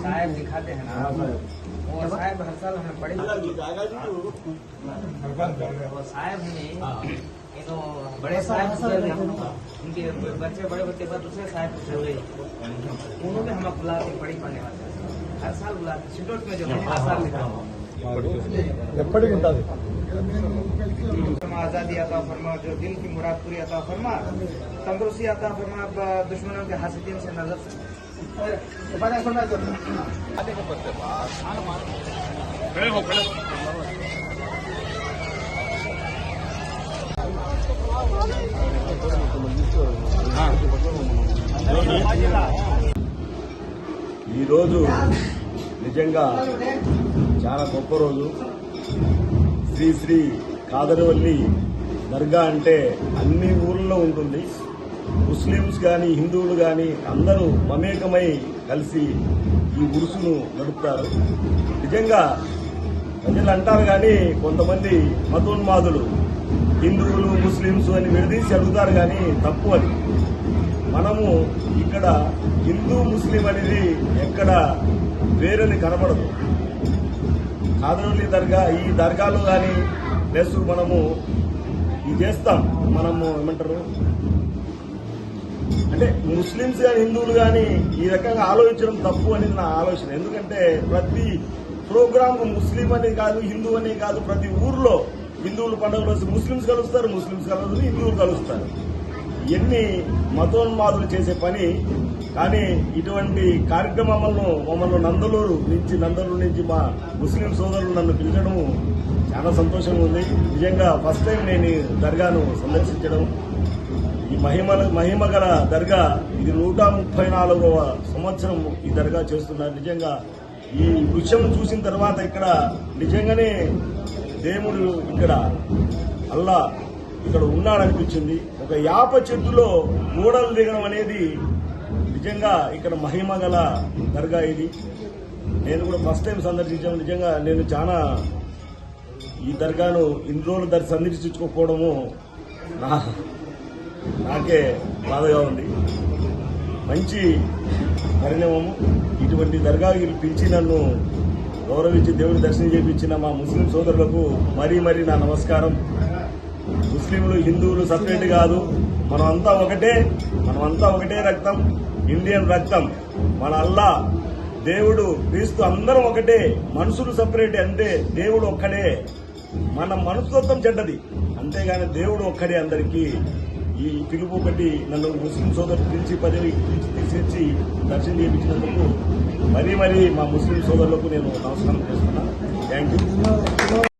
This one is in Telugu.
साहेब दिखाते हैं ना, वो साहेब हर साल हमें पढ़े, वो साहेब ने तो बड़े साहेब उनके बच्चे बड़े बच्चे बाद दूसरे साहेब उन्होंने हमें बुलाते पढ़ी पढ़ने वाले हर साल बुलाते सिटोट में जो हर साल आजादी अता फरमा, जो दिल की मुराद पूरी अता फरमा, तंदुरुस्ती अता फरमा, दुश्मनों के हासिदीन से नजर से ఈ రోజు నిజంగా చాలా గొప్ప రోజు. శ్రీ శ్రీ కాదరవల్లి దర్గా అంటే అన్ని ఊర్లలో ఉంటుంది. ముస్లిమ్స్ కానీ హిందువులు కానీ అందరూ మమేకమై కలిసి ఈ ఉరుసును నడుపుతారు. నిజంగా ప్రజలు అంటారు కానీ కొంతమంది మతోన్మాదులు హిందువులు ముస్లిమ్స్ అని విడదీసి అడుగుతారు కానీ తప్పు అది. మనము ఇక్కడ హిందూ ముస్లిం అనేది ఎక్కడ వేరని కనబడదు. కాదరవల్లి దర్గా ఈ దర్గాలో కానీ ప్లస్ మనము ఇది చేస్తాం, మనము ఏమంటారు అంటే ముస్లిమ్స్ కానీ హిందువులు కానీ ఈ రకంగా ఆలోచించడం తప్పు అనేది నా ఆలోచన. ఎందుకంటే ప్రతి ప్రోగ్రామ్ ముస్లిం అని కాదు హిందూ అని కాదు, ప్రతి ఊర్లో హిందువులు పండుగలు వస్తే ముస్లిమ్స్ కలుస్తారు, ముస్లిమ్స్ కలుస్తారు, హిందువులు కలుస్తారు. ఎన్ని మతోన్మాదులు చేసే పని. కానీ ఇటువంటి కార్యక్రమాలను మమ్మల్ని నందలూరు నుంచి మా ముస్లిం సోదరులు నన్ను పిలిచడం చాలా సంతోషంగా ఉంది. నిజంగా ఫస్ట్ టైం నేను దర్గాను సందర్శించడం. ఈ మహిమగల దర్గా ఇది 134వ సంవత్సరం ఈ దర్గా చేస్తున్నారు. నిజంగా ఈ వృక్షం చూసిన తర్వాత ఇక్కడ నిజంగానే దేవుడు ఇక్కడ అల్లా ఇక్కడ ఉన్నాడనిపించింది. ఒక యాప చెట్టులో గోడలు దిగడం అనేది నిజంగా ఇక్కడ మహిమగల దర్గా ఇది. నేను కూడా ఫస్ట్ టైం సందర్శించాను. నిజంగా నేను చాలా ఈ దర్గాను ఇన్ని రోజులు సందర్శించుకోకపోవడము నాకే బాధగా ఉంది. మంచి పరిణామము. ఇటువంటి దర్గాకి పిలిచి నన్ను గౌరవించి దేవుడి దర్శనం చేయించిన మా ముస్లిం సోదరులకు మరీ నా నమస్కారం. ముస్లింలు హిందువులు సపరేట్ కాదు, మనమంతా ఒకటే రక్తం, ఇండియన్ రక్తం. మన అల్లా దేవుడు క్రీస్తు అందరం ఒకటే. మనుషులు సపరేట్ అంటే దేవుడు ఒక్కడే. మన మనస్తత్వం చెడ్డది, అంతేగాని దేవుడు ఒక్కడే అందరికీ. ఈ పిలుపు ఒకటి నన్ను ముస్లిం సోదరులు పిలిచి పదవి తీసేసి దర్శనం చేయించినందుకు మరీ మా ముస్లిం సోదరులకు నేను నమస్కారం చేస్తున్నాను. Thank you.